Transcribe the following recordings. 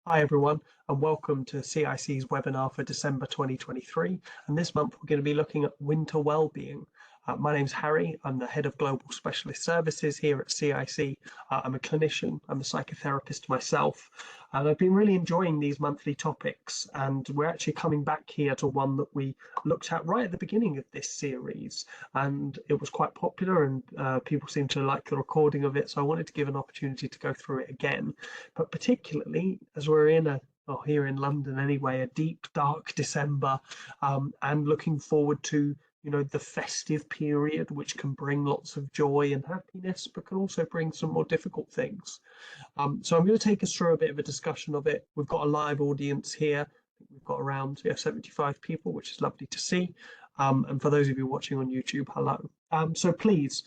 Hi everyone, and welcome to CiC's webinar for December 2023. And this month we're going to be looking at winter well-being. My name's Harry. I'm the head of global specialist services here at CiC. I'm a clinician. I'm a psychotherapist myself, and I've been really enjoying these monthly topics. And we're actually coming back here to one that we looked at right at the beginning of this series, and it was quite popular, and people seem to like the recording of it. So I wanted to give an opportunity to go through it again, but particularly as we're in here in London anyway, a deep, dark December, and looking forward to the festive period, which can bring lots of joy and happiness, but can also bring some more difficult things. So I'm going to take us through a bit of a discussion of it. We've got a live audience here. We've got around 75 people, which is lovely to see. And for those of you watching on YouTube, hello. So please,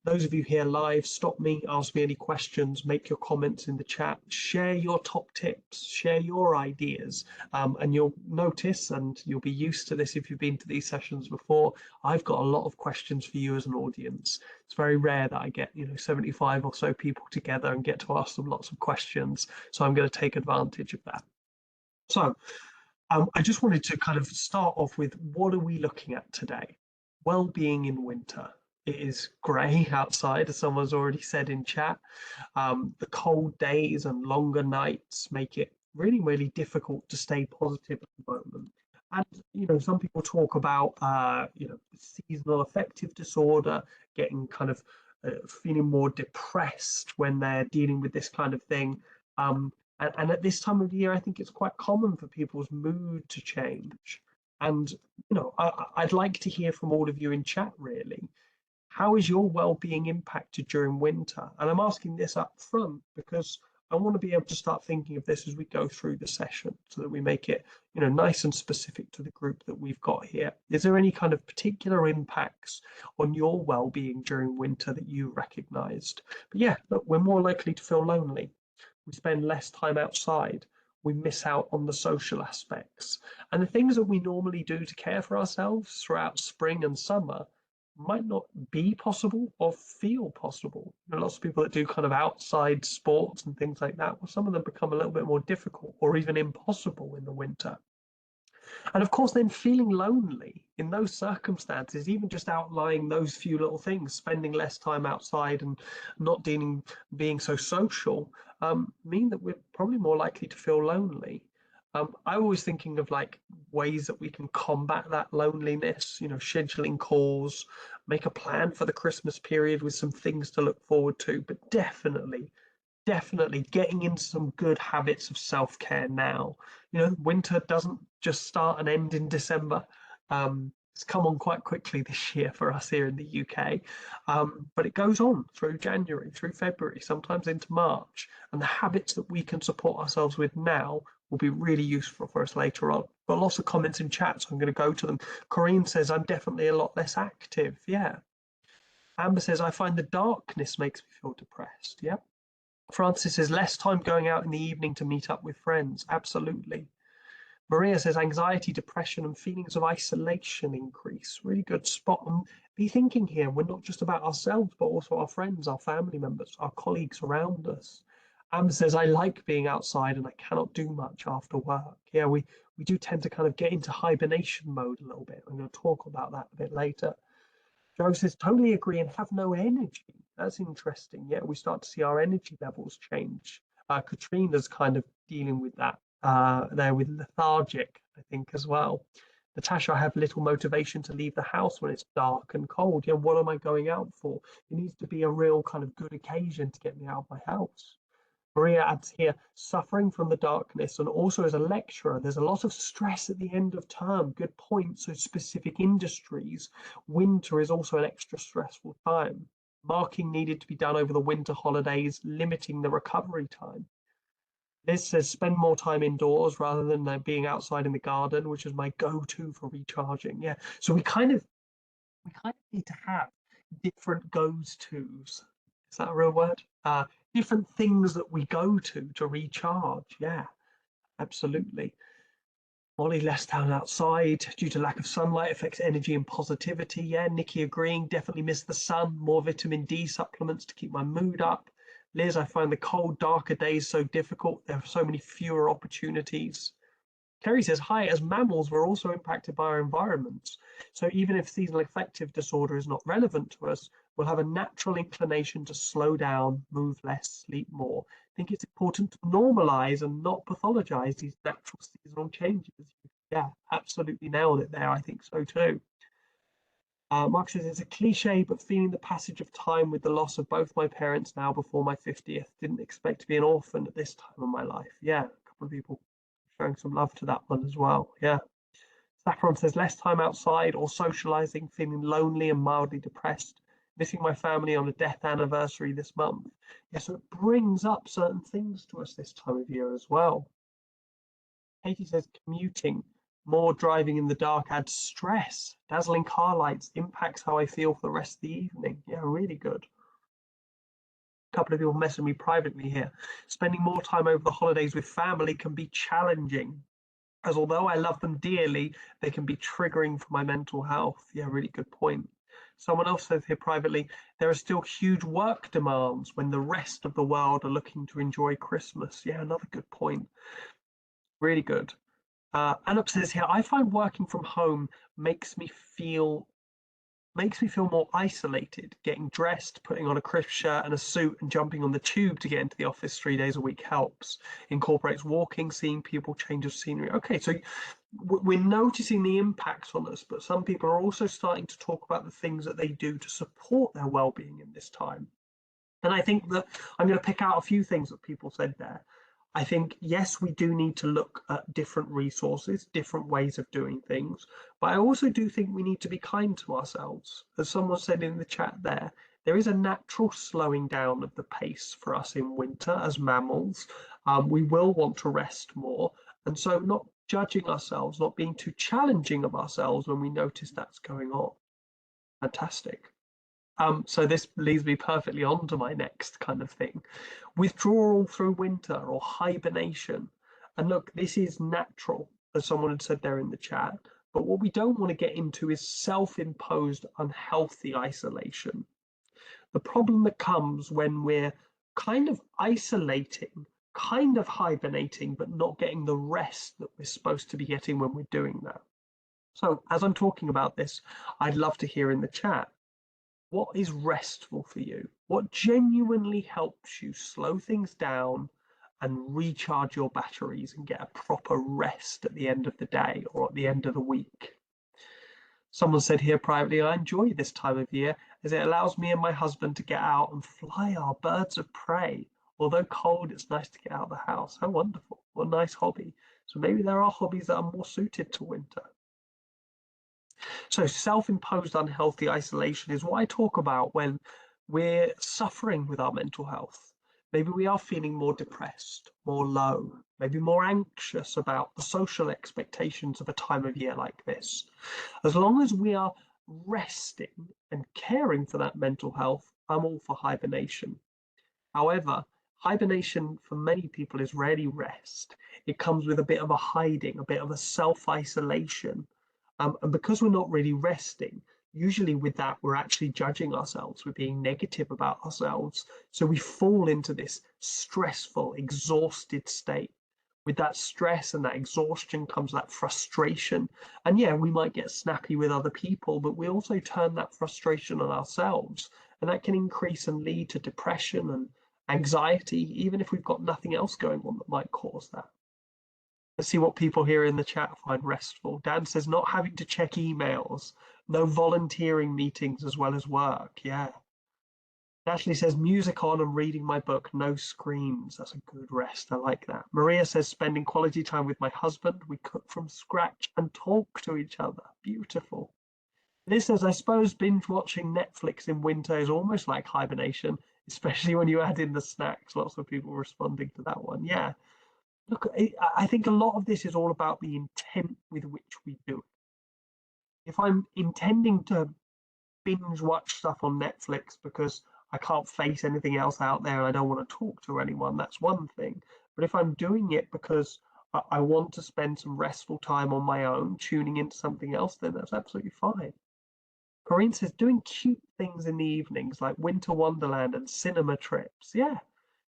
those of you here live, stop me, ask me any questions, make your comments in the chat, share your top tips, share your ideas, and you'll notice, and you'll be used to this if you've been to these sessions before, I've got a lot of questions for you as an audience. It's very rare that I get 75 or so people together and get to ask them lots of questions, so I'm going to take advantage of that. So I just wanted to kind of start off with, what are we looking at today? Well-being in winter. It is grey outside, as someone's already said in chat. The cold days and longer nights make it really, really difficult to stay positive at the moment. And some people talk about seasonal affective disorder, getting kind of feeling more depressed when they're dealing with this kind of thing. And at this time of the year, I think it's quite common for people's mood to change. And I'd like to hear from all of you in chat, really. How is your well-being impacted during winter? And I'm asking this up front because I want to be able to start thinking of this as we go through the session, so that we make it nice and specific to the group that we've got here. Is there any kind of particular impacts on your well-being during winter that you recognized? But yeah, look, we're more likely to feel lonely. We spend less time outside. We miss out on the social aspects. And the things that we normally do to care for ourselves throughout spring and summer might not be possible or feel possible. Lots of people that do kind of outside sports and things like that, well, some of them become a little bit more difficult or even impossible in the winter. And of course, then feeling lonely in those circumstances, even just outlying those few little things, spending less time outside and not being so social, mean that we're probably more likely to feel lonely. I'm always thinking of like ways that we can combat that loneliness, scheduling calls, make a plan for the Christmas period with some things to look forward to, but definitely getting into some good habits of self-care now. Winter doesn't just start and end in December. It's come on quite quickly this year for us here in the UK, but it goes on through January, through February, sometimes into March, and the habits that we can support ourselves with now will be really useful for us later on. Got lots of comments in chat, so I'm going to go to them. Corinne says, I'm definitely a lot less active. Yeah. Amber says, I find the darkness makes me feel depressed. Yeah. Francis says, less time going out in the evening to meet up with friends. Absolutely. Maria says, anxiety, depression, and feelings of isolation increase. Really good spot. And be thinking here, we're not just about ourselves, but also our friends, our family members, our colleagues around us. Amber says, I like being outside and I cannot do much after work. Yeah, we do tend to kind of get into hibernation mode a little bit. I'm going to talk about that a bit later. Joe says, totally agree and have no energy. That's interesting. Yeah, we start to see our energy levels change. Katrina's kind of dealing with that there with lethargic, I think, as well. Natasha, I have little motivation to leave the house when it's dark and cold. Yeah, what am I going out for? It needs to be a real kind of good occasion to get me out of my house. Maria adds here, suffering from the darkness, and also as a lecturer, there's a lot of stress at the end of term. Good point. So specific industries, winter is also an extra stressful time. Marking needed to be done over the winter holidays, limiting the recovery time. Liz says, spend more time indoors rather than being outside in the garden, which is my go-to for recharging. Yeah. So we kind of need to have different goes-tos. Is that a real word? Different things that we go to recharge. Yeah, absolutely. Molly, less time outside due to lack of sunlight affects energy and positivity. Yeah, Nikki agreeing, definitely miss the sun, more vitamin D supplements to keep my mood up. Liz, I find the cold, darker days so difficult. There are so many fewer opportunities. Kerry says, hi, as mammals, we're also impacted by our environments. So even if seasonal affective disorder is not relevant to us, we'll have a natural inclination to slow down, move less, sleep more. I think it's important to normalize and not pathologize these natural seasonal changes. Yeah, absolutely nailed it there. I think so too. Mark says it's a cliche, but feeling the passage of time with the loss of both my parents now before my 50th. Didn't expect to be an orphan at this time of my life. Yeah, a couple of people showing some love to that one as well. Yeah. Saffron says less time outside or socializing, feeling lonely and mildly depressed, missing my family on a death anniversary this month. Yeah, so it brings up certain things to us this time of year as well. Katie says commuting, more driving in the dark adds stress. Dazzling car lights impacts how I feel for the rest of the evening. Yeah, really good. A couple of people messaging me privately here. Spending more time over the holidays with family can be challenging, as although I love them dearly, they can be triggering for my mental health. Yeah, really good point. Someone else says here privately, there are still huge work demands when the rest of the world are looking to enjoy Christmas. Yeah, another good point. Really good. Anup says here, I find working from home makes me feel more isolated. Getting dressed, putting on a crisp shirt and a suit, and jumping on the tube to get into the office 3 days a week helps. Incorporates walking, seeing people, change of scenery. Okay, so we're noticing the impacts on us, but some people are also starting to talk about the things that they do to support their well-being in this time. And I think that I'm going to pick out a few things that people said there. I think, yes, we do need to look at different resources, different ways of doing things, but I also do think we need to be kind to ourselves. As someone said in the chat there is a natural slowing down of the pace for us in winter as mammals. We will want to rest more. And so, not judging ourselves, not being too challenging of ourselves when we notice that's going on. Fantastic. So this leads me perfectly on to my next kind of thing. Withdrawal through winter or hibernation. And look, this is natural, as someone had said there in the chat. But what we don't want to get into is self-imposed unhealthy isolation. The problem that comes when we're kind of isolating, kind of hibernating, but not getting the rest that we're supposed to be getting when we're doing that. So as I'm talking about this, I'd love to hear in the chat, what is restful for you? What genuinely helps you slow things down and recharge your batteries and get a proper rest at the end of the day or at the end of the week? Someone said here privately, I enjoy this time of year as it allows me and my husband to get out and fly our birds of prey. Although cold, it's nice to get out of the house. How wonderful. What a nice hobby. So maybe there are hobbies that are more suited to winter. So self-imposed unhealthy isolation is what I talk about when we're suffering with our mental health. Maybe we are feeling more depressed, more low, maybe more anxious about the social expectations of a time of year like this. As long as we are resting and caring for that mental health, I'm all for hibernation. However, hibernation for many people is rarely rest. It comes with a bit of a hiding, a bit of a self-isolation. And because we're not really resting, usually with that, we're actually judging ourselves. We're being negative about ourselves. So we fall into this stressful, exhausted state. With that stress and that exhaustion comes that frustration. And yeah, we might get snappy with other people, but we also turn that frustration on ourselves. And that can increase and lead to depression and anxiety, even if we've got nothing else going on that might cause that. Let's see what people here in the chat find restful. Dan says not having to check emails, no volunteering meetings as well as work. Yeah. Natalie says music on and reading my book, no screens. That's a good rest. I like that. Maria says spending quality time with my husband. We cook from scratch and talk to each other. Beautiful. Liz says, I suppose binge watching Netflix in winter is almost like hibernation, especially when you add in the snacks. Lots of people responding to that one. Yeah. Look, I think a lot of this is all about the intent with which we do it. If I'm intending to binge watch stuff on Netflix because I can't face anything else out there and I don't want to talk to anyone, that's one thing. But if I'm doing it because I want to spend some restful time on my own, tuning into something else, then that's absolutely fine. Corinne says doing cute things in the evenings like winter wonderland and cinema trips. Yeah,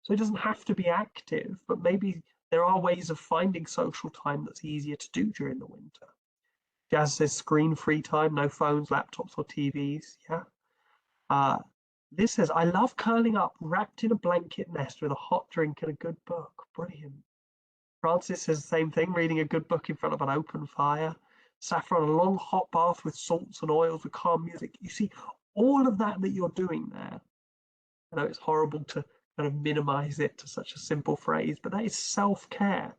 So it doesn't have to be active, but maybe there are ways of finding social time that's easier to do during the winter. Jazz says screen-free time, no phones, laptops, or TVs. Yeah. Uh, Liz says, I love curling up, wrapped in a blanket nest with a hot drink and a good book. Brilliant. Francis says the same thing, reading a good book in front of an open fire. Saffron, a long hot bath with salts and oils with calm music. You see, all of that you're doing there. I know it's horrible to kind of minimize it to such a simple phrase, but that is self-care.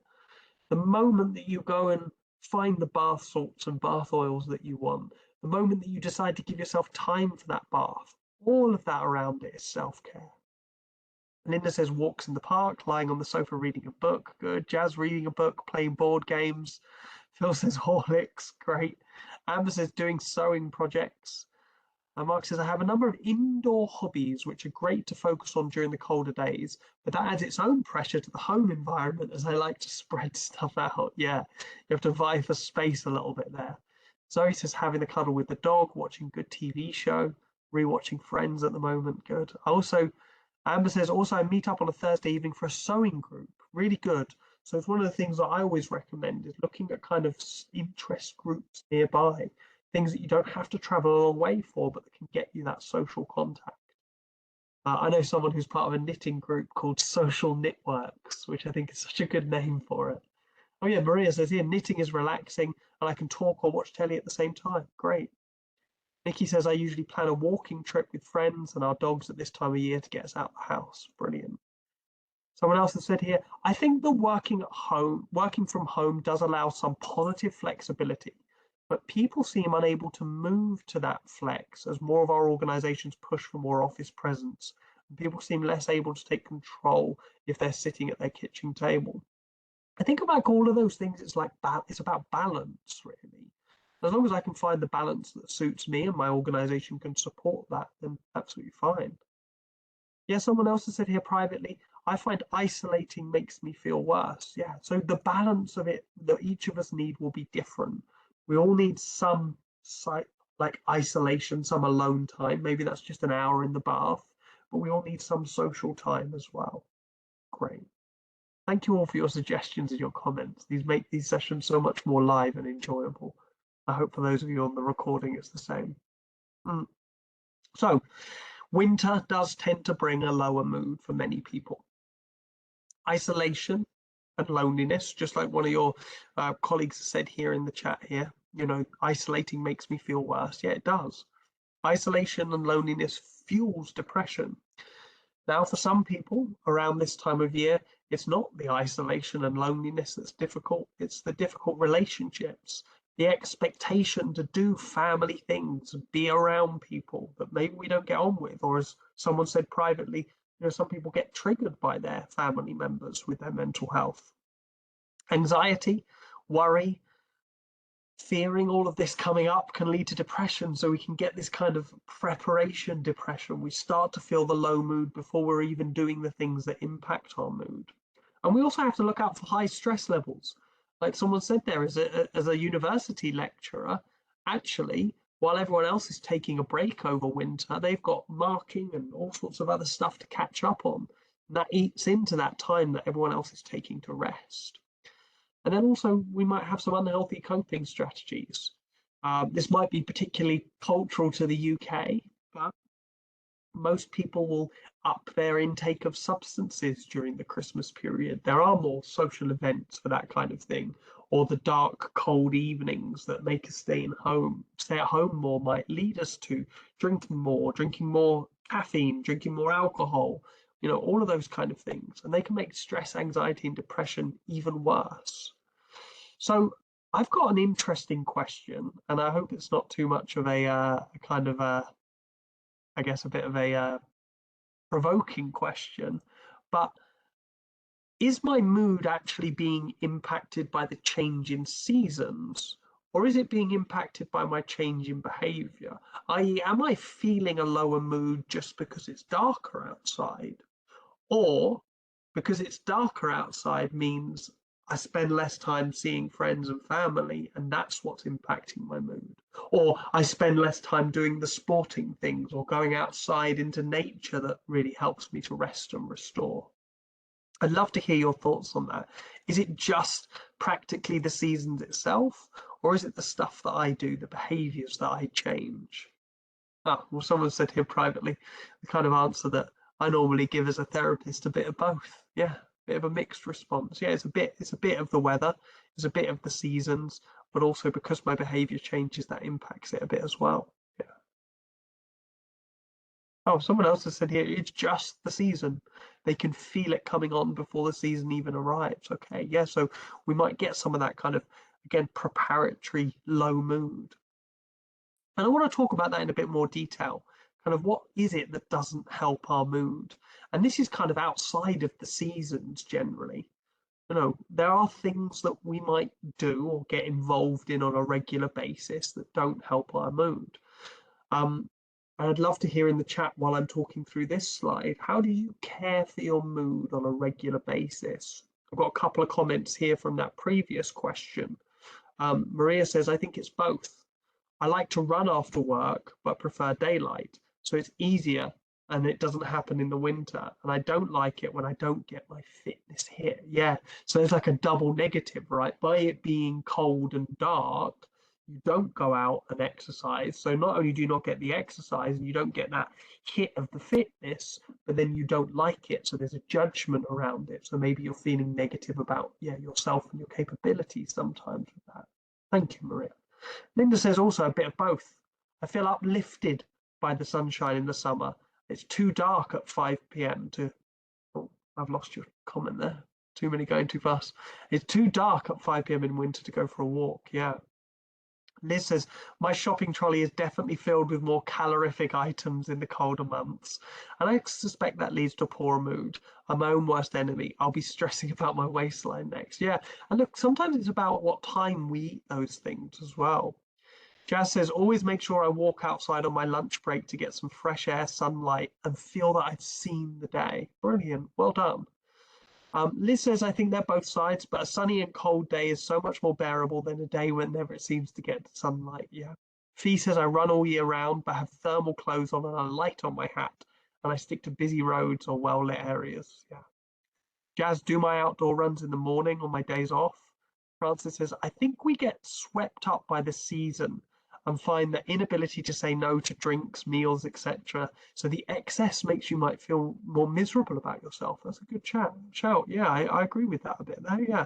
The moment that you go and find the bath salts and bath oils that you want, the moment that you decide to give yourself time for that bath, all of that around it is self-care. Linda says walks in the park, lying on the sofa reading a book. Good. Jazz reading a book, playing board games. Phil says Horlicks. Great. Amber says doing sewing projects. And Mark says I have a number of indoor hobbies which are great to focus on during the colder days, but that adds its own pressure to the home environment as I like to spread stuff out. Yeah, you have to vie for space a little bit there. Zoe says having the cuddle with the dog, watching good TV show, rewatching Friends at the moment. Good. Also, Amber says also I meet up on a Thursday evening for a sewing group. Really good. So it's one of the things that I always recommend is looking at kind of interest groups nearby, things that you don't have to travel a long way for, but that can get you that social contact. I know someone who's part of a knitting group called Social Knitworks, which I think is such a good name for it. Oh yeah, Maria says here knitting is relaxing and I can talk or watch telly at the same time. Great. Nikki says I usually plan a walking trip with friends and our dogs at this time of year to get us out of the house. Brilliant. Someone else has said here, I think the working from home does allow some positive flexibility, but people seem unable to move to that flex as more of our organizations push for more office presence. And people seem less able to take control if they're sitting at their kitchen table. I think about all of those things, it's about balance, really. As long as I can find the balance that suits me and my organization can support that, then absolutely fine. Yeah, someone else has said here privately, I find isolating makes me feel worse. Yeah, so the balance of it that each of us need will be different. We all need some like isolation, some alone time. Maybe that's just an hour in the bath, but we all need some social time as well. Great. Thank you all for your suggestions and your comments. These make these sessions so much more live and enjoyable. I hope for those of you on the recording, it's the same. So, winter does tend to bring a lower mood for many people. Isolation and loneliness, just like one of your colleagues said here in the chat here, isolating makes me feel worse. Yeah, it does. Isolation and loneliness fuels depression. Now, for some people around this time of year, it's not the isolation and loneliness that's difficult, it's the difficult relationships, the expectation to do family things, be around people that maybe we don't get on with, or as someone said privately, some people get triggered by their family members with their mental health. Anxiety, worry, fearing all of this coming up can lead to depression. So we can get this kind of preparation depression. We start to feel the low mood before we're even doing the things that impact our mood. And we also have to look out for high stress levels. Like someone said there, as a university lecturer, actually, while everyone else is taking a break over winter, they've got marking and all sorts of other stuff to catch up on. And that eats into that time that everyone else is taking to rest. And then also we might have some unhealthy coping strategies. This might be particularly cultural to the UK, but most people will up their intake of substances during the Christmas period. There are more social events for that kind of thing, or the dark, cold evenings that make us stay at home more might lead us to drinking more caffeine, drinking more alcohol, all of those kind of things. And they can make stress, anxiety, and depression even worse. So I've got an interesting question, and I hope it's not too much of a kind of I guess a bit of a provoking question, but is my mood actually being impacted by the change in seasons, or is it being impacted by my change in behavior? I.e., am I feeling a lower mood just because it's darker outside, or because it's darker outside means I spend less time seeing friends and family, and that's what's impacting my mood. Or I spend less time doing the sporting things or going outside into nature that really helps me to rest and restore. I'd love to hear your thoughts on that. Is it just practically the seasons itself, or is it the stuff that I do, the behaviors that I change? Ah, well, someone said here privately, the kind of answer that I normally give as a therapist, a bit of both. Yeah, a bit of a mixed response. Yeah, it's a bit of the weather, it's a bit of the seasons, but also because my behavior changes, that impacts it a bit as well. Yeah. Oh, someone else has said here, it's just the season. They can feel it coming on before the season even arrives. Okay, yeah, so we might get some of that kind of, again, preparatory low mood. And I want to talk about that in a bit more detail. Kind of what is it that doesn't help our mood? And this is kind of outside of the seasons generally. There are things that we might do or get involved in on a regular basis that don't help our mood. Um, and I'd love to hear in the chat while I'm talking through this slide, how do you care for your mood on a regular basis? I've got a couple of comments here from that previous question. Maria says, I think it's both. I like to run after work, but prefer daylight. So it's easier and it doesn't happen in the winter. And I don't like it when I don't get my fitness hit. Yeah. So there's like a double negative, right? By it being cold and dark, you don't go out and exercise. So not only do you not get the exercise and you don't get that hit of the fitness, but then you don't like it. So there's a judgment around it. So maybe you're feeling negative about, yeah, yourself and your capabilities sometimes with that. Thank you, Maria. Linda says also a bit of both. I feel uplifted by the sunshine in the summer. It's too dark at 5 p.m. to. Oh, I've lost your comment there. Too many going too fast. It's too dark at 5 p.m. in winter to go for a walk. Yeah. Liz says, my shopping trolley is definitely filled with more calorific items in the colder months. And I suspect that leads to a poor mood. I'm my own worst enemy. I'll be stressing about my waistline next. Yeah. And look, sometimes it's about what time we eat those things as well. Jazz says, always make sure I walk outside on my lunch break to get some fresh air, sunlight, and feel that I've seen the day. Brilliant. Well done. Liz says, I think they're both sides, but a sunny and cold day is so much more bearable than a day whenever it seems to get sunlight. Yeah. Fee says, I run all year round, but have thermal clothes on and a light on my hat, and I stick to busy roads or well-lit areas. Yeah. Jazz, do my outdoor runs in the morning on my days off. Francis says, I think we get swept up by the season and find the inability to say no to drinks, meals, etc. So the excess makes you might feel more miserable about yourself. That's a good shout. Yeah, I agree with that a bit there. Yeah.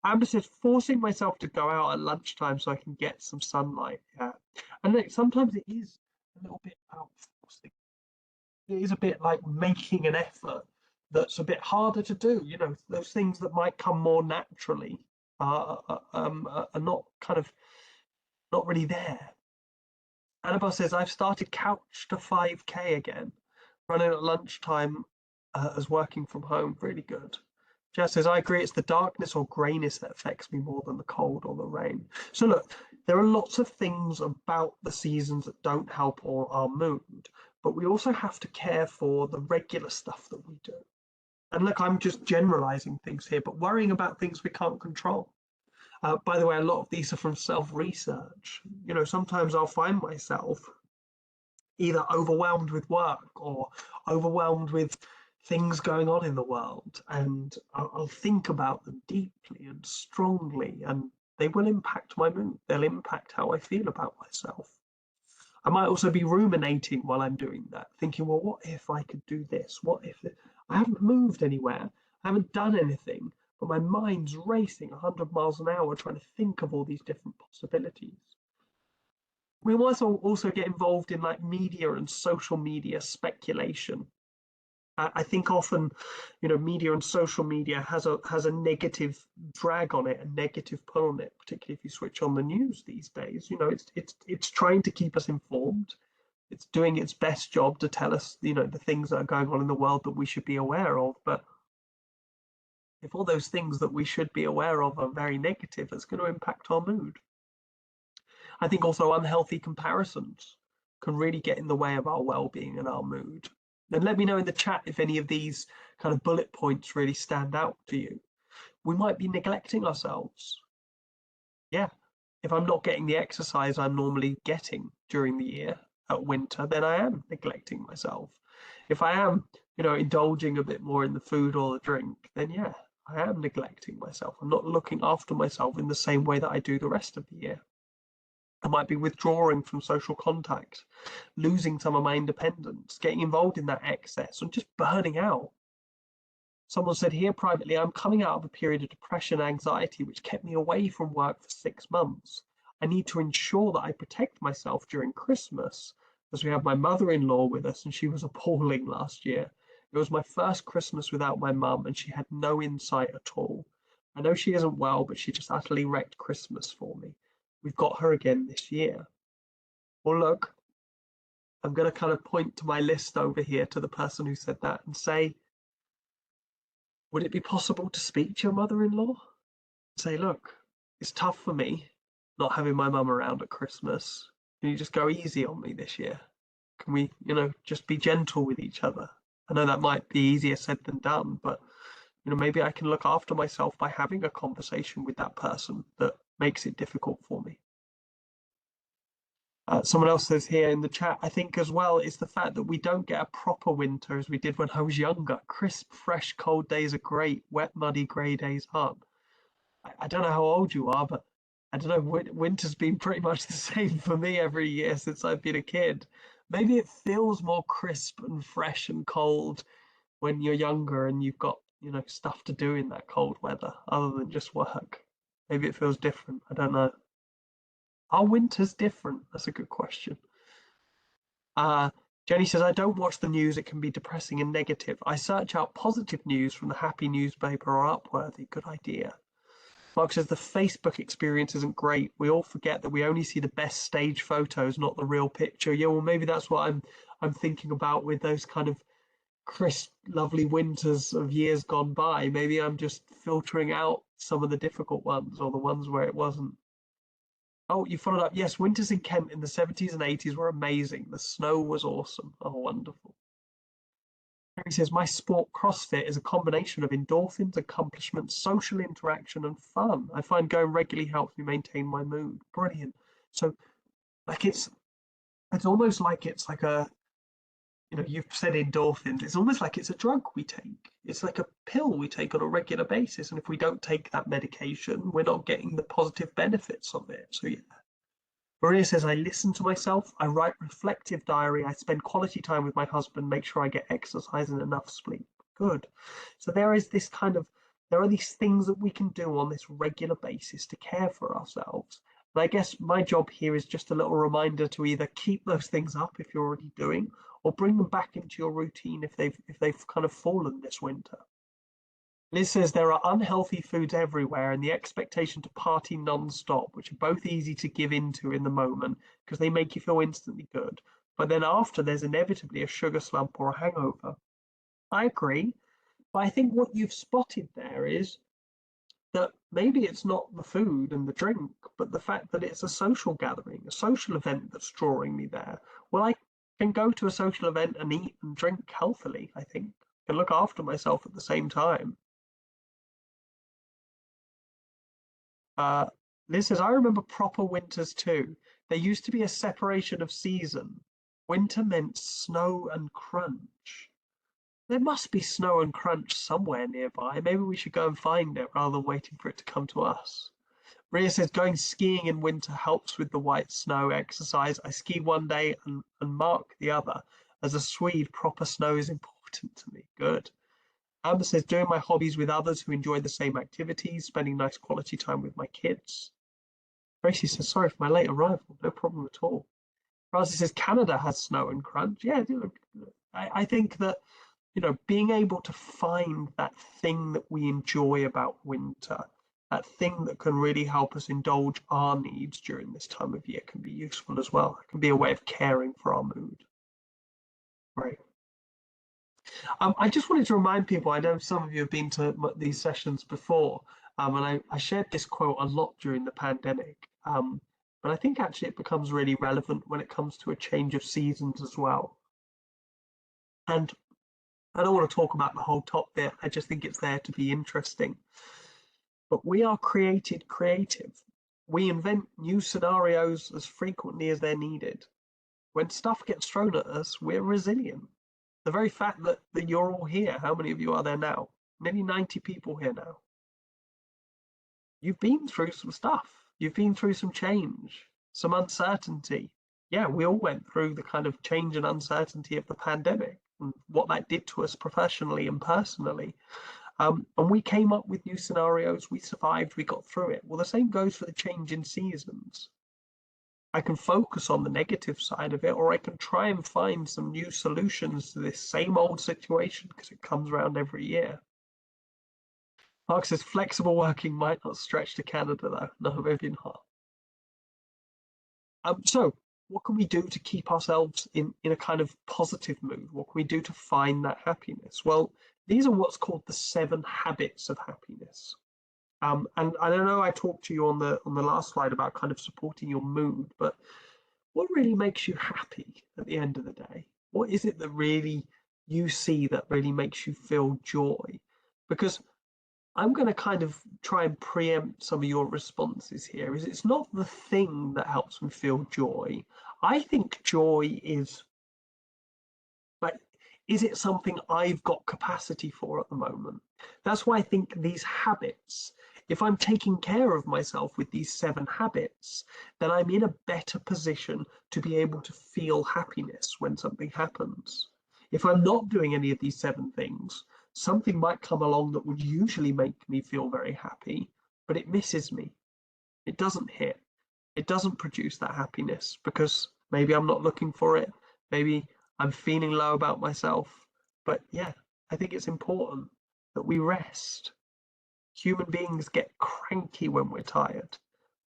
Amber says, forcing myself to go out at lunchtime so I can get some sunlight. Yeah. And like, sometimes it is a little bit about forcing. It is a bit like making an effort that's a bit harder to do. Those things that might come more naturally are not kind of not really there. Annabelle says, I've started couch to 5K again, running at lunchtime as working from home. Really good. Jess says, I agree. It's the darkness or greyness that affects me more than the cold or the rain. So look, there are lots of things about the seasons that don't help our mood, but we also have to care for the regular stuff that we do. And look, I'm just generalizing things here, but worrying about things we can't control. By the way, a lot of these are from self-research. Sometimes I'll find myself either overwhelmed with work or overwhelmed with things going on in the world, and I'll think about them deeply and strongly, and they will impact my mood. They'll impact how I feel about myself. I might also be ruminating while I'm doing that, thinking, well, what if I could do this? What if I haven't moved anywhere? I haven't done anything, but my mind's racing 100 miles an hour trying to think of all these different possibilities. We also get involved in like media and social media speculation. I think often, media and social media has a negative drag on it, a negative pull on it, particularly if you switch on the news these days. It's trying to keep us informed. It's doing its best job to tell us, the things that are going on in the world that we should be aware of. But if all those things that we should be aware of are very negative, it's going to impact our mood. I think also unhealthy comparisons can really get in the way of our well-being and our mood. And let me know in the chat if any of these kind of bullet points really stand out to you. We might be neglecting ourselves. Yeah, if I'm not getting the exercise I'm normally getting during the year at winter, then I am neglecting myself. If I am indulging a bit more in the food or the drink, then yeah, I am neglecting myself. I'm not looking after myself in the same way that I do the rest of the year. I might be withdrawing from social contact, losing some of my independence, getting involved in that excess, and just burning out. Someone said here privately, I'm coming out of a period of depression and anxiety which kept me away from work for 6 months. I need to ensure that I protect myself during Christmas, as we have my mother-in-law with us, and she was appalling last year. It was my first Christmas without my mum, and she had no insight at all. I know she isn't well, but she just utterly wrecked Christmas for me. We've got her again this year. Well, look, I'm going to kind of point to my list over here to the person who said that and say, would it be possible to speak to your mother-in-law? Say, look, it's tough for me not having my mum around at Christmas. Can you just go easy on me this year? Can we, just be gentle with each other? I know that might be easier said than done, but maybe I can look after myself by having a conversation with that person that makes it difficult for me. Someone else says here in the chat, I think as well is the fact that we don't get a proper winter as we did when I was younger. Crisp, fresh, cold days are great. Wet, muddy, grey days aren't. I don't know how old you are, but I don't know. Winter's been pretty much the same for me every year since I've been a kid. Maybe it feels more crisp and fresh and cold when you're younger and you've got, stuff to do in that cold weather other than just work. Maybe it feels different. I don't know. Are winters different? That's a good question. Uh, Jenny says, I don't watch the news. It can be depressing and negative. I search out positive news from the happy newspaper or Upworthy. Good idea. Mark says, the Facebook experience isn't great. We all forget that we only see the best stage photos, not the real picture. Yeah, well, maybe that's what I'm thinking about with those kind of crisp, lovely winters of years gone by. Maybe I'm just filtering out some of the difficult ones or the ones where it wasn't. Oh, you followed up. Yes, winters in Kent in the 70s and 80s were amazing. The snow was awesome. Oh, wonderful. He says, my sport CrossFit is a combination of endorphins, accomplishments, social interaction, and fun. I find going regularly helps me maintain my mood. Brilliant. So, like, it's almost like it's like a, you've said endorphins. It's almost like it's a drug we take. It's like a pill we take on a regular basis. And if we don't take that medication, we're not getting the positive benefits of it. So, yeah. Maria says, I listen to myself, I write reflective diary, I spend quality time with my husband, make sure I get exercise and enough sleep. Good. So there is this kind of, there are these things that we can do on this regular basis to care for ourselves. And I guess my job here is just a little reminder to either keep those things up if you're already doing, or bring them back into your routine if they've kind of fallen this winter. Liz says there are unhealthy foods everywhere and the expectation to party non-stop, which are both easy to give into in the moment because they make you feel instantly good. But then after, there's inevitably a sugar slump or a hangover. I agree, but I think what you've spotted there is that maybe it's not the food and the drink, but the fact that it's a social gathering, a social event that's drawing me there. Well, I can go to a social event and eat and drink healthily, I think, and look after myself at the same time. Uh, Liz says, I remember proper winters too. There used to be a separation of season. Winter meant snow and crunch. There must be snow and crunch somewhere nearby. Maybe we should go and find it rather than waiting for it to come to us. Ria says, going skiing in winter helps with the white snow exercise. I ski one day and Mark the other. As a Swede, proper snow is important to me. Good. Amber says, doing my hobbies with others who enjoy the same activities, spending nice quality time with my kids. Tracy says, sorry for my late arrival. No problem at all. Francis says, Canada has snow and crunch. Yeah, I think that, being able to find that thing that we enjoy about winter, that thing that can really help us indulge our needs during this time of year can be useful as well. It can be a way of caring for our mood. Right. I just wanted to remind people, I know some of you have been to these sessions before, and I shared this quote a lot during the pandemic, but I think actually it becomes really relevant when it comes to a change of seasons as well. And I don't want to talk about the whole top bit, I just think it's there to be interesting. But we are created creative. We invent new scenarios as frequently as they're needed. When stuff gets thrown at us, we're resilient. The very fact that you're all here, how many of you are there now? Nearly 90 people here now. You've been through some stuff. You've been through some change, some uncertainty. Yeah, we all went through the kind of change and uncertainty of the pandemic and what that did to us professionally and personally. And we came up with new scenarios. We survived. We got through it. Well, the same goes for the change in seasons. I can focus on the negative side of it, or I can try and find some new solutions to this same old situation because it comes around every year. Mark says flexible working might not stretch to Canada though. No, maybe not. So what can we do to keep ourselves in a kind of positive mood? What can we do to find that happiness? Well, these are what's called the 7 habits of happiness. And I don't know, I talked to you on the last slide about kind of supporting your mood, but what really makes you happy at the end of the day? What is it that really you see that really makes you feel joy? Because I'm going to kind of try and preempt some of your responses here. Is it's not the thing that helps me feel joy. I think joy is like, is it something I've got capacity for at the moment? That's why I think these habits, if I'm taking care of myself with these 7 habits, then I'm in a better position to be able to feel happiness when something happens. If I'm not doing any of these 7 things, something might come along that would usually make me feel very happy, but it misses me. It doesn't hit. It doesn't produce that happiness because maybe I'm not looking for it. Maybe I'm feeling low about myself. But yeah, I think it's important that we rest. Human beings get cranky when we're tired.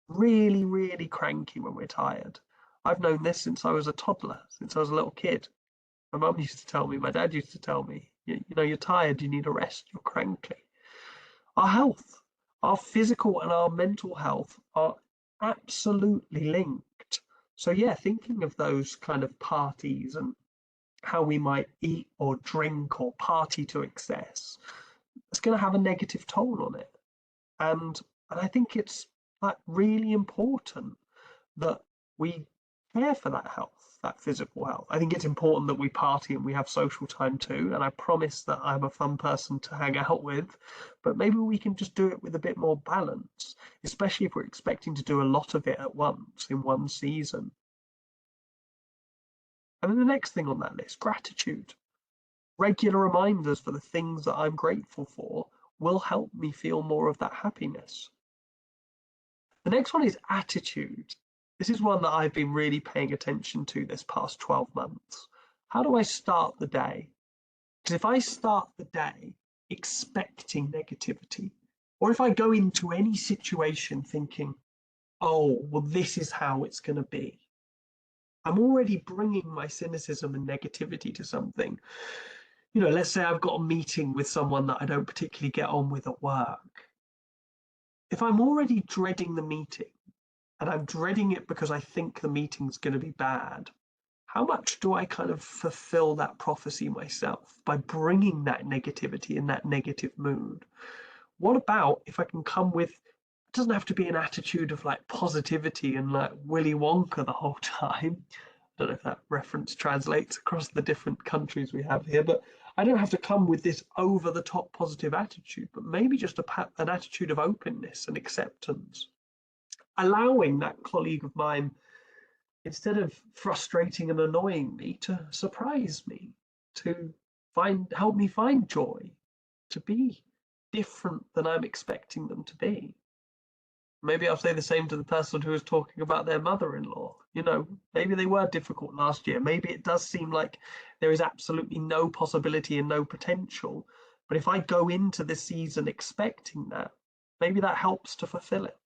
Really, really cranky when we're tired. I've known this since I was a toddler, since I was a little kid. My mum used to tell me, my dad used to tell me, you know, you're tired, you need a rest, you're cranky. Our health, our physical and our mental health are absolutely linked. So yeah, thinking of those kind of parties and how we might eat or drink or party to excess, it's going to have a negative toll on it. And I think it's like really important that we care for that health, that physical health. I think it's important that we party and we have social time too. And I promise that I'm a fun person to hang out with, but maybe we can just do it with a bit more balance, especially if we're expecting to do a lot of it at once in one season. And then the next thing on that list, gratitude. Regular reminders for the things that I'm grateful for will help me feel more of that happiness. The next one is attitude. This is one that I've been really paying attention to this past 12 months. How do I start the day? Because if I start the day expecting negativity, or if I go into any situation thinking, oh, well, this is how it's going to be, I'm already bringing my cynicism and negativity to something. You know, let's say I've got a meeting with someone that I don't particularly get on with at work. If I'm already dreading the meeting, and I'm dreading it because I think the meeting's going to be bad, how much do I kind of fulfill that prophecy myself by bringing that negativity and that negative mood? What about if I can come with, it doesn't have to be an attitude of like positivity and like Willy Wonka the whole time. I don't know if that reference translates across the different countries we have here, but I don't have to come with this over the top positive attitude, but maybe just an attitude of openness and acceptance. Allowing that colleague of mine, instead of frustrating and annoying me, to surprise me, to help me find joy, to be different than I'm expecting them to be. Maybe I'll say the same to the person who was talking about their mother-in-law. You know, maybe they were difficult last year. Maybe it does seem like there is absolutely no possibility and no potential. But if I go into the season expecting that, maybe that helps to fulfill it.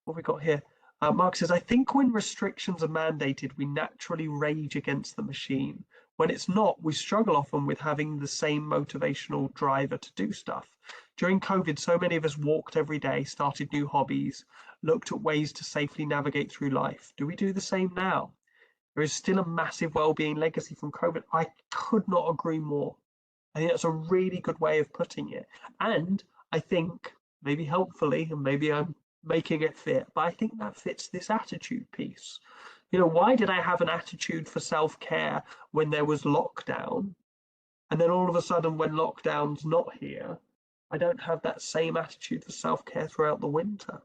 What have we got here? Mark says, I think when restrictions are mandated, we naturally rage against the machine. When it's not, we struggle often with having the same motivational driver to do stuff. During COVID, so many of us walked every day, started new hobbies, looked at ways to safely navigate through life. Do we do the same now? There is still a massive well-being legacy from COVID. I could not agree more. I think that's a really good way of putting it. And I think, maybe helpfully, and maybe I'm making it fit, but I think that fits this attitude piece. Why did I have an attitude for self-care when there was lockdown? And then all of a sudden, when lockdown's not here, I don't have that same attitude for self-care throughout the winter.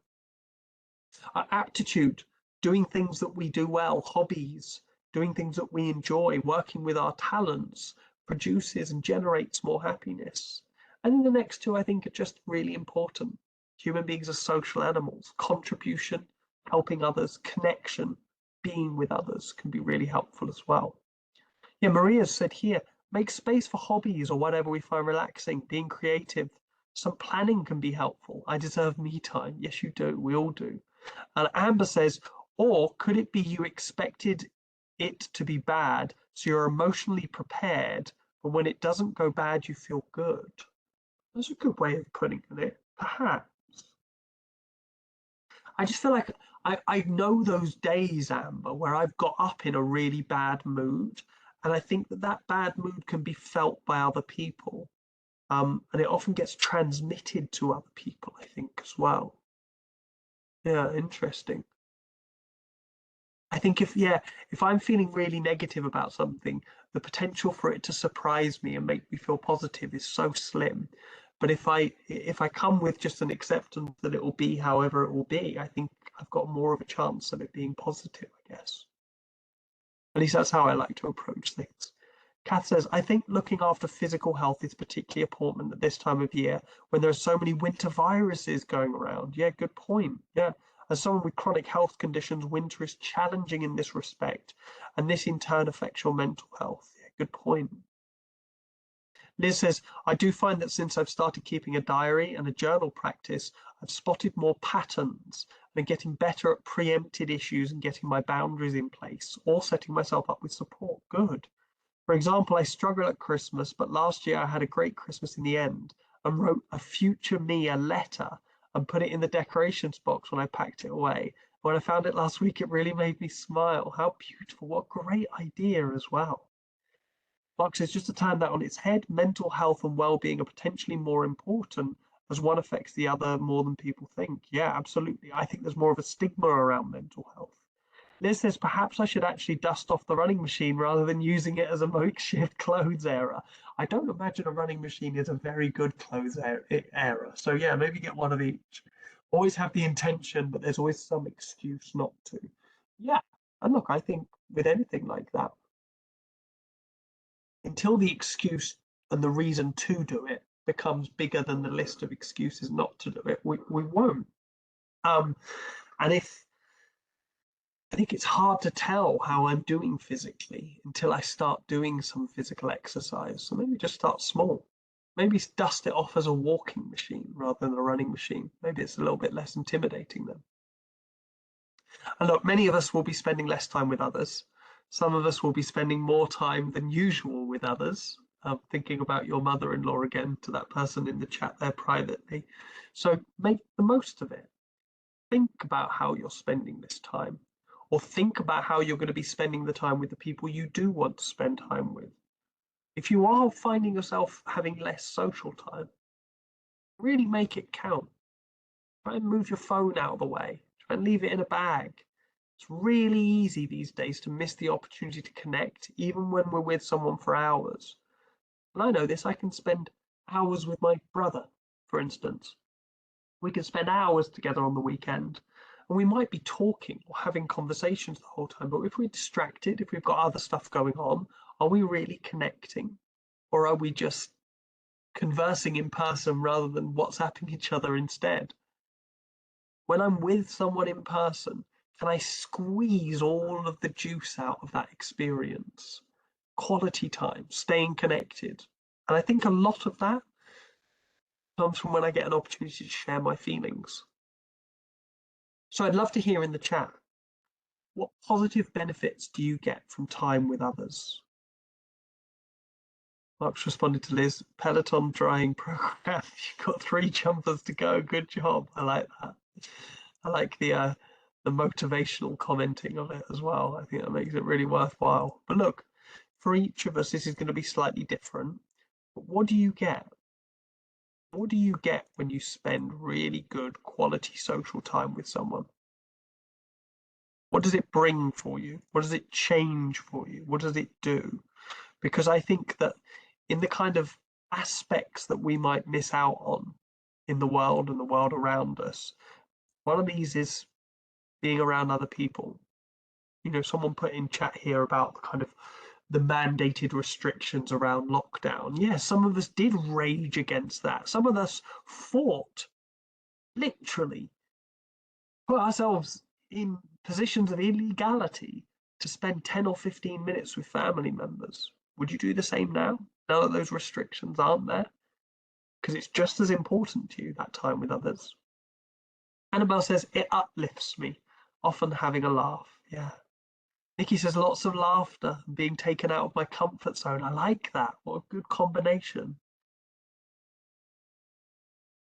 Our aptitude, doing things that we do well, hobbies, doing things that we enjoy, working with our talents, produces and generates more happiness. And then the next two, I think, are just really important. Human beings are social animals. Contribution, helping others, connection, being with others can be really helpful as well. Yeah, Maria said here, make space for hobbies or whatever we find relaxing, being creative. Some planning can be helpful. I deserve me time. Yes, you do. We all do. And Amber says, or could it be you expected it to be bad, so you're emotionally prepared, but when it doesn't go bad, you feel good? That's a good way of putting it, perhaps. I just feel like I know those days, Amber, where I've got up in a really bad mood. And I think that that bad mood can be felt by other people. And it often gets transmitted to other people, I think, as well. Yeah, interesting. I think if I'm feeling really negative about something, the potential for it to surprise me and make me feel positive is so slim. But if I come with just an acceptance that it will be however it will be, I think I've got more of a chance of it being positive, I guess. At least that's how I like to approach things. Kath says, I think looking after physical health is particularly important at this time of year when there are so many winter viruses going around. Yeah, good point. Yeah. As someone with chronic health conditions, winter is challenging in this respect, and this in turn affects your mental health. Yeah, good point. Liz says, I do find that since I've started keeping a diary and a journal practice, I've spotted more patterns and getting better at preempted issues and getting my boundaries in place or setting myself up with support. Good. For example, I struggle at Christmas, but last year I had a great Christmas in the end and wrote a future me a letter and put it in the decorations box when I packed it away. When I found it last week, it really made me smile. How beautiful. What a great idea as well. Mark says, just to turn that on its head, mental health and well-being are potentially more important as one affects the other more than people think. Yeah, absolutely. I think there's more of a stigma around mental health. Liz says, perhaps I should actually dust off the running machine rather than using it as a makeshift clothes era. I don't imagine a running machine is a very good clothes era. So yeah, maybe get one of each. Always have the intention, but there's always some excuse not to. Yeah. And look, I think with anything like that, until the excuse and the reason to do it becomes bigger than the list of excuses not to do it, we won't. Um, and if I think it's hard to tell how I'm doing physically until I start doing some physical exercise. So maybe just start small. Maybe dust it off as a walking machine rather than a running machine. Maybe it's a little bit less intimidating then. And look, many of us will be spending less time with others. Some of us will be spending more time than usual with others. Thinking about your mother-in-law again, to that person in the chat there privately. So make the most of it. Think about how you're spending this time, or think about how you're going to be spending the time with the people you do want to spend time with. If you are finding yourself having less social time, really make it count. Try and move your phone out of the way. Try and leave it in a bag. It's really easy these days to miss the opportunity to connect, even when we're with someone for hours. And I know this, I can spend hours with my brother, for instance. We can spend hours together on the weekend, and we might be talking or having conversations the whole time. But if we're distracted, if we've got other stuff going on, are we really connecting? Or are we just conversing in person rather than WhatsApping each other instead? When I'm with someone in person, can I squeeze all of the juice out of that experience? Quality time, staying connected. And I think a lot of that comes from when I get an opportunity to share my feelings. So I'd love to hear in the chat, what positive benefits do you get from time with others? Mark's responded to Liz, Peloton drying program. You've got 3 jumpers to go. Good job. I like that. I like the motivational commenting of it as well. I think that makes it really worthwhile. But look, for each of us, this is going to be slightly different. But what do you get? What do you get when you spend really good quality social time with someone? What does it bring for you? What does it change for you? What does it do? Because I think that in the kind of aspects that we might miss out on in the world and the world around us, one of these is being around other people. You know, someone put in chat here about the kind of the mandated restrictions around lockdown. Yes, some of us did rage against that. Some of us fought, literally, put ourselves in positions of illegality to spend 10 or 15 minutes with family members. Would you do the same now? Now that those restrictions aren't there? Because it's just as important to you, that time with others. Annabelle says, it uplifts me, often having a laugh. Yeah. Nikki says, lots of laughter and being taken out of my comfort zone. I like that. What a good combination.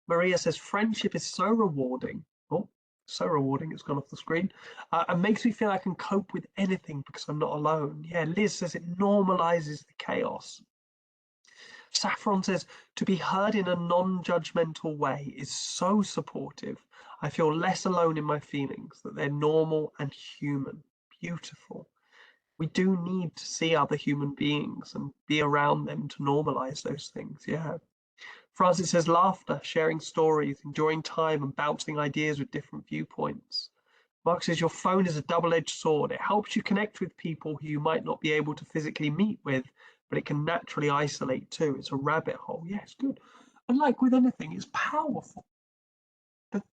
Maria says, friendship is so rewarding. Oh, so rewarding, it's gone off the screen. And makes me feel I can cope with anything because I'm not alone. Yeah, Liz says it normalizes the chaos. Saffron says, to be heard in a non-judgmental way is so supportive. I feel less alone in my feelings, that they're normal and human. Beautiful. We do need to see other human beings and be around them to normalize those things. Yeah. Francis says laughter, sharing stories, enjoying time and bouncing ideas with different viewpoints. Mark says your phone is a double-edged sword. It helps you connect with people who you might not be able to physically meet with, but it can naturally isolate too. It's a rabbit hole. Yeah, it's good. And like with anything, it's powerful.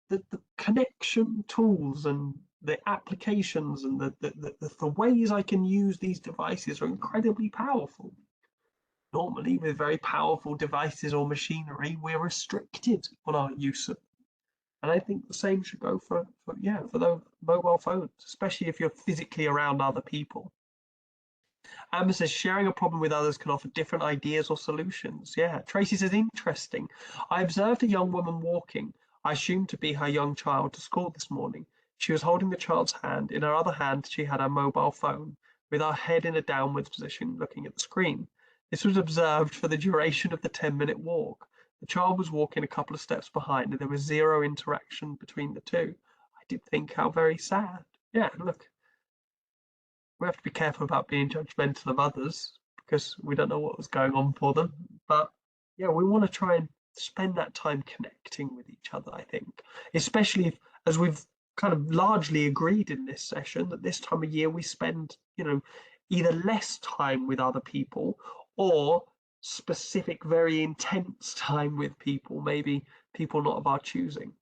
The connection tools and the applications and the ways I can use these devices are incredibly powerful. Normally, with very powerful devices or machinery, we're restricted on our use of. And I think the same should go for those mobile phones, especially if you're physically around other people. Amber says sharing a problem with others can offer different ideas or solutions. Yeah. Tracy says interesting. I observed a young woman walking, I assumed to be her young child, to school this morning. She was holding the child's hand. In her other hand, she had her mobile phone, with her head in a downwards position, looking at the screen. This was observed for the duration of the 10-minute walk. The child was walking a couple of steps behind, and there was zero interaction between the two. I did think how very sad. Yeah, look, we have to be careful about being judgmental of others because we don't know what was going on for them. But yeah, we want to try and spend that time connecting with each other, I think, especially if, as we've kind of largely agreed in this session, that this time of year we spend, either less time with other people or specific, very intense time with people, maybe people not of our choosing.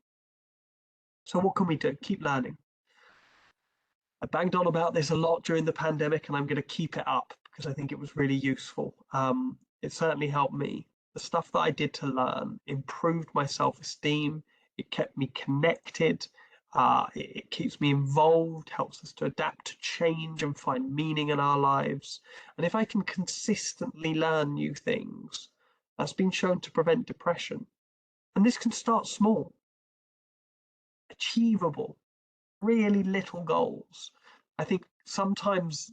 So what can we do? Keep learning. I banged on about this a lot during the pandemic, and I'm going to keep it up because I think it was really useful. It certainly helped me. The stuff that I did to learn improved my self-esteem. It kept me connected. It keeps me involved, helps us to adapt to change and find meaning in our lives. And if I can consistently learn new things, that's been shown to prevent depression. And this can start small, achievable, really little goals. I think sometimes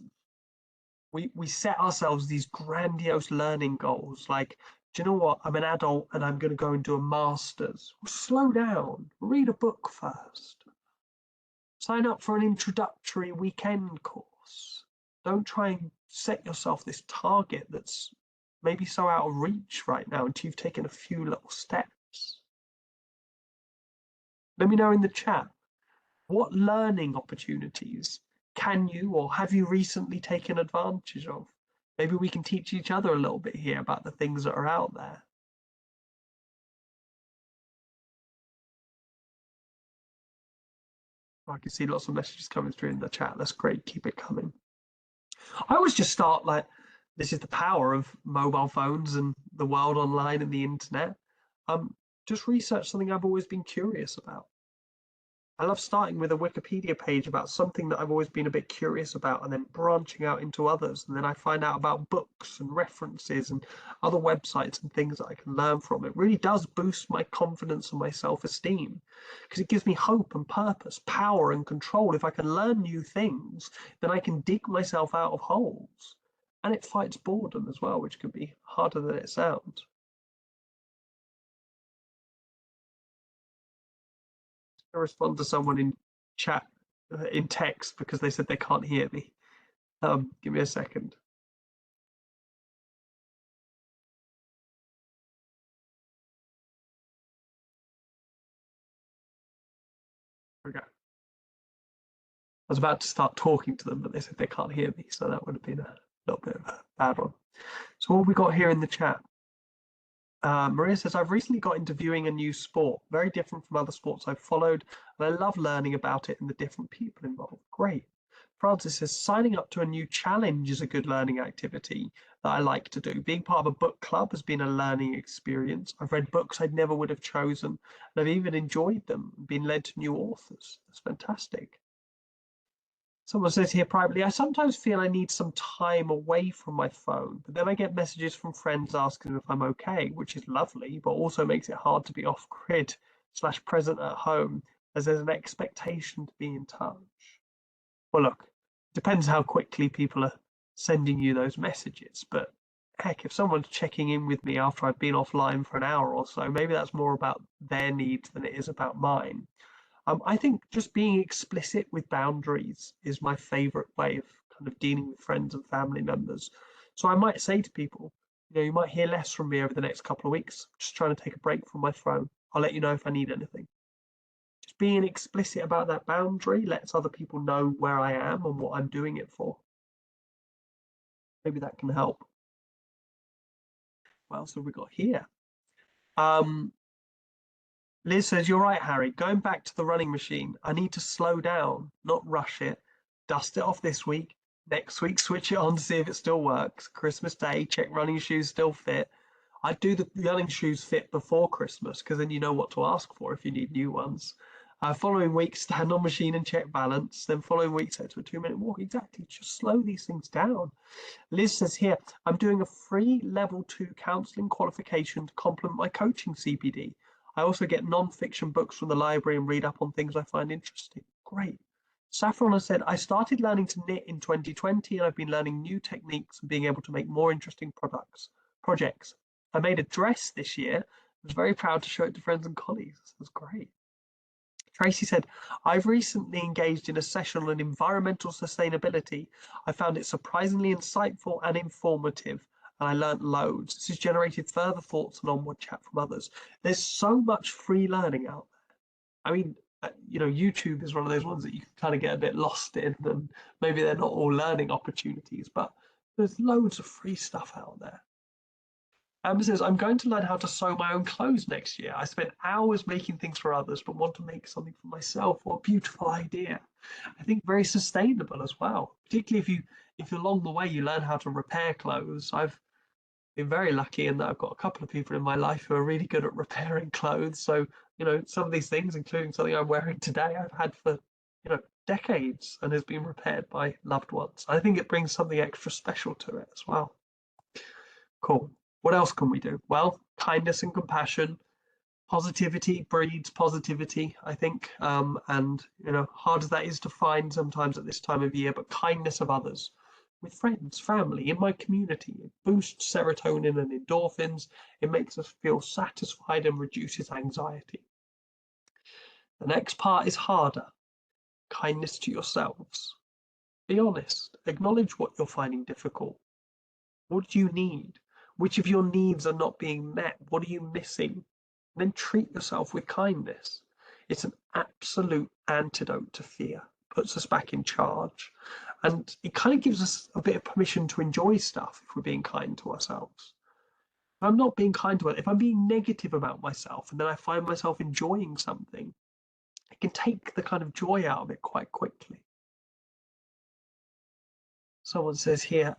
we set ourselves these grandiose learning goals like, do you know what? I'm an adult and I'm going to go and do a master's. Well, slow down, read a book first, sign up for an introductory weekend course. Don't try and set yourself this target that's maybe so out of reach right now until you've taken a few little steps. Let me know in the chat. What learning opportunities can you or have you recently taken advantage of? Maybe we can teach each other a little bit here about the things that are out there. I can see lots of messages coming through in the chat. That's great. Keep it coming. I always just start like, this is the power of mobile phones and the world online and the internet. Just research something I've always been curious about. I love starting with a Wikipedia page about something that I've always been a bit curious about and then branching out into others. And then I find out about books and references and other websites and things that I can learn from. It really does boost my confidence and my self-esteem because it gives me hope and purpose, power and control. If I can learn new things, then I can dig myself out of holes. And it fights boredom as well, which can be harder than it sounds. I respond to someone in chat in text because they said they can't hear me. Give me a second. Okay. I was about to start talking to them, but they said they can't hear me, so that would have been a little bit of a bad one. So what have we got here in the chat? Maria says, I've recently got into viewing a new sport, very different from other sports I've followed, and I love learning about it and the different people involved. Great. Francis says, signing up to a new challenge is a good learning activity that I like to do. Being part of a book club has been a learning experience. I've read books I never would have chosen, and I've even enjoyed them, been led to new authors. That's fantastic. Someone says here privately, I sometimes feel I need some time away from my phone, but then I get messages from friends asking if I'm okay, which is lovely, but also makes it hard to be off grid / present at home as there's an expectation to be in touch. Well, look, it depends how quickly people are sending you those messages, but heck, if someone's checking in with me after I've been offline for an hour or so, maybe that's more about their needs than it is about mine. I think just being explicit with boundaries is my favorite way of kind of dealing with friends and family members. So I might say to people, you might hear less from me over the next couple of weeks, just trying to take a break from my phone. I'll let you know if I need anything. Just being explicit about that boundary lets other people know where I am and what I'm doing it for. Maybe that can help. What else have we got here? Liz says, you're right, Harry. Going back to the running machine, I need to slow down, not rush it. Dust it off this week. Next week, switch it on to see if it still works. Christmas Day, check running shoes still fit. I do the running shoes fit before Christmas because then you know what to ask for if you need new ones. Following week, stand on machine and check balance. Then following week, set to a 2-minute walk. Exactly. Just slow these things down. Liz says here, I'm doing a free level 2 counselling qualification to complement my coaching CPD. I also get non-fiction books from the library and read up on things I find interesting. Great. Saffron has said, I started learning to knit in 2020 and I've been learning new techniques and being able to make more interesting projects. I made a dress this year. I was very proud to show it to friends and colleagues. This was great. Tracy said, I've recently engaged in a session on environmental sustainability. I found it surprisingly insightful and informative, and I learnt loads. This has generated further thoughts and onward chat from others. There's so much free learning out there. I mean, YouTube is one of those ones that you can kind of get a bit lost in, and maybe they're not all learning opportunities, but there's loads of free stuff out there. Amber says, I'm going to learn how to sew my own clothes next year. I spent hours making things for others, but want to make something for myself. What a beautiful idea. I think very sustainable as well, particularly if along the way you learn how to repair clothes. I've been very lucky in that I've got a couple of people in my life who are really good at repairing clothes. So, some of these things, including something I'm wearing today, I've had for, decades and has been repaired by loved ones. I think it brings something extra special to it as well. Cool. What else can we do? Well, kindness and compassion. Positivity breeds positivity, I think. And, hard as that is to find sometimes at this time of year, but kindness of others with friends, family, in my community. It boosts serotonin and endorphins. It makes us feel satisfied and reduces anxiety. The next part is harder. Kindness to yourselves. Be honest. Acknowledge what you're finding difficult. What do you need? Which of your needs are not being met? What are you missing? And then treat yourself with kindness. It's an absolute antidote to fear. Puts us back in charge. And it kind of gives us a bit of permission to enjoy stuff if we're being kind to ourselves. If I'm not being kind to it, if I'm being negative about myself and then I find myself enjoying something, it can take the kind of joy out of it quite quickly. Someone says here,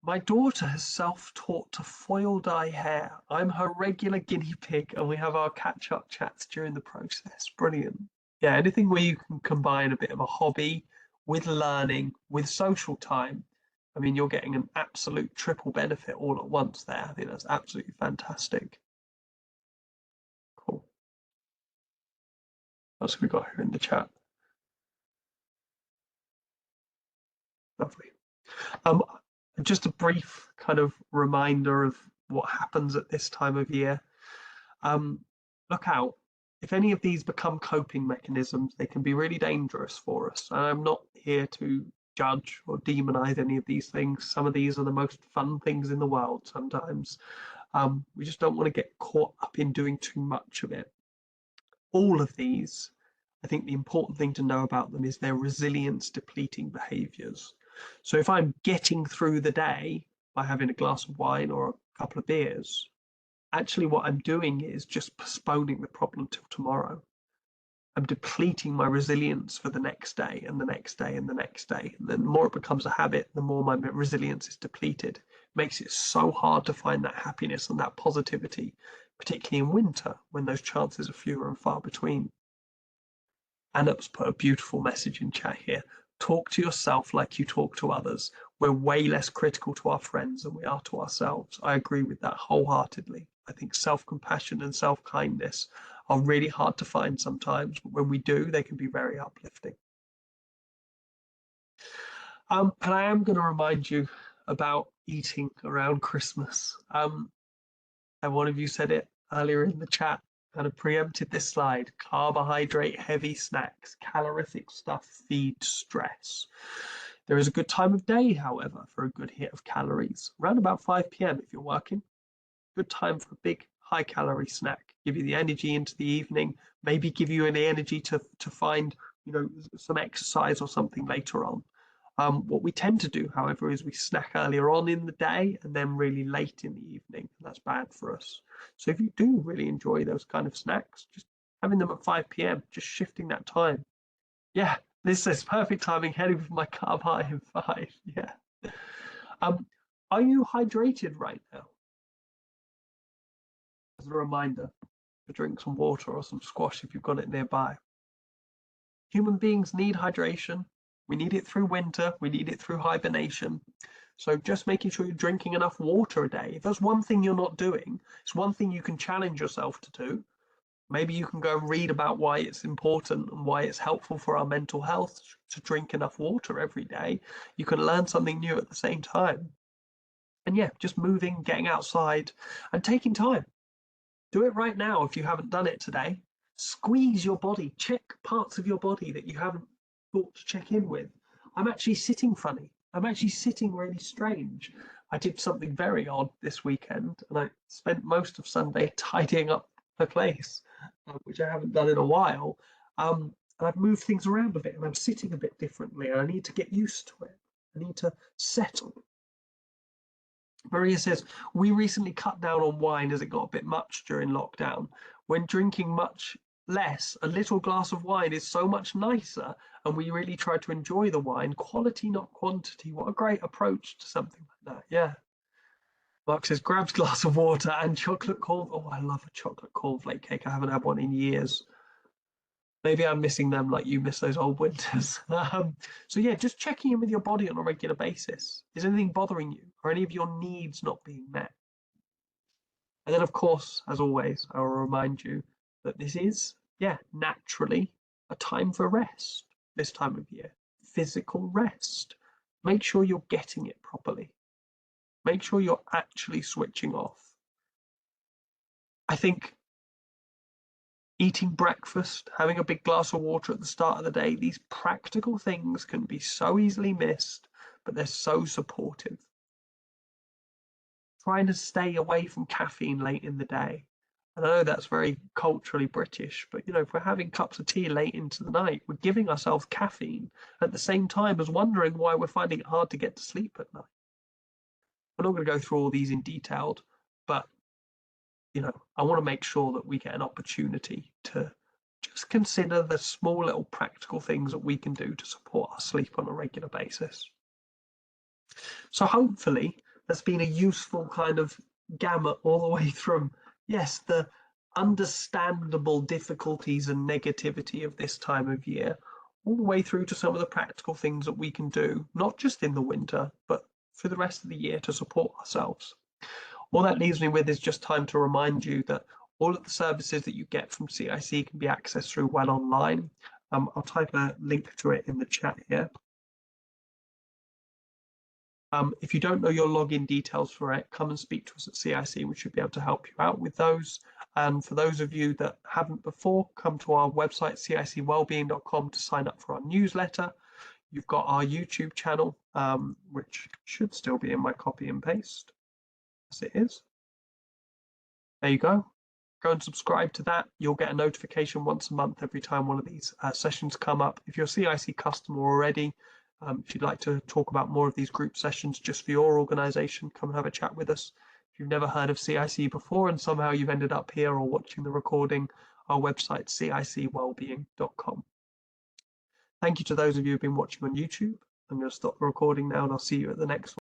my daughter has self-taught to foil dye hair. I'm her regular guinea pig and we have our catch-up chats during the process. Brilliant. Yeah, anything where you can combine a bit of a hobby with learning, with social time. I mean, you're getting an absolute triple benefit all at once there. I think that's absolutely fantastic. Cool. What else have we got here in the chat? Lovely. Just a brief kind of reminder of what happens at this time of year. Look out. if any of these become coping mechanisms, they can be really dangerous for us. And I'm not here to judge or demonize any of these things. Some of these are the most fun things in the world sometimes. We just don't want to get caught up in doing too much of it. All of these, I think the important thing to know about them is their resilience depleting behaviors. So if I'm getting through the day by having a glass of wine or a couple of beers, actually what I'm doing is just postponing the problem till tomorrow. I'm depleting my resilience for the next day and the next day and the next day. And then the more it becomes a habit, the more my resilience is depleted. It makes it so hard to find that happiness and that positivity, particularly in winter when those chances are fewer and far between. Anup's put a beautiful message in chat here. Talk to yourself like you talk to others. We're way less critical to our friends than we are to ourselves. I agree with that wholeheartedly. I think self-compassion and self-kindness are really hard to find sometimes, but when we do, they can be very uplifting. And I am going to remind you about eating around Christmas. And one of you said it earlier in the chat, kind of preempted this slide. Carbohydrate heavy snacks, calorific stuff feed stress. There is a good time of day, however, for a good hit of calories. Around about 5 p.m. if you're working. Good time for a big high calorie snack. Give you the energy into the evening, maybe give you any energy to find, some exercise or something later on. What we tend to do, however, is we snack earlier on in the day and then really late in the evening. And that's bad for us. So if you do really enjoy those kind of snacks, just having them at 5 p.m., just shifting that time. Yeah, this is perfect timing, heading for my carb high in 5. Yeah. Are you hydrated right now? As a reminder to drink some water or some squash if you've got it nearby. Human beings need hydration. We need it through winter. We need it through hibernation. So just making sure you're drinking enough water a day. If there's one thing you're not doing, it's one thing you can challenge yourself to do. Maybe you can go and read about why it's important and why it's helpful for our mental health to drink enough water every day. You can learn something new at the same time. And yeah, just moving, getting outside and taking time. Do it right now if you haven't done it today. Squeeze your body, check parts of your body that you haven't thought to check in with. I'm actually sitting funny. I'm actually sitting really strange. I did something very odd this weekend and I spent most of Sunday tidying up the place, which I haven't done in a while. And I've moved things around a bit and I'm sitting a bit differently and I need to get used to it. I need to settle. Maria says, we recently cut down on wine as it got a bit much during lockdown. When drinking much less, a little glass of wine is so much nicer, and we really try to enjoy the wine. Quality, not quantity. What a great approach to something like that. Yeah. Mark says, grabs glass of water and chocolate corn. Oh, I love a chocolate cornflake cake. I haven't had one in years. Maybe I'm missing them like you miss those old winters. So yeah, just checking in with your body on a regular basis. Is anything bothering you? Are any of your needs not being met? And then, of course, as always, I will remind you that this is, yeah, naturally a time for rest this time of year. Physical rest. Make sure you're getting it properly. Make sure you're actually switching off. I think eating breakfast, having a big glass of water at the start of the day, these practical things can be so easily missed, but they're so supportive. Trying to stay away from caffeine late in the day. And I know that's very culturally British, but if we're having cups of tea late into the night, we're giving ourselves caffeine at the same time as wondering why we're finding it hard to get to sleep at night. We're not going to go through all these in detail, but I want to make sure that we get an opportunity to just consider the small little practical things that we can do to support our sleep on a regular basis. So hopefully that's been a useful kind of gamut all the way from, yes, the understandable difficulties and negativity of this time of year, all the way through to some of the practical things that we can do, not just in the winter, but for the rest of the year to support ourselves. All that leaves me with is just time to remind you that all of the services that you get from CiC can be accessed through Well Online. I'll type a link to it in the chat here. If you don't know your login details for it, come and speak to us at CiC. We should be able to help you out with those. And for those of you that haven't before, come to our website, cicwellbeing.com, to sign up for our newsletter. You've got our YouTube channel, which should still be in my copy and paste, as it is. There you go. Go and subscribe to that. You'll get a notification once a month every time one of these sessions come up. If you're a CiC customer already, if you'd like to talk about more of these group sessions just for your organization, come and have a chat with us. If you've never heard of CiC before and somehow you've ended up here or watching the recording, our website, cicwellbeing.com. Thank you to those of you who've been watching on YouTube. I'm going to stop the recording now and I'll see you at the next one.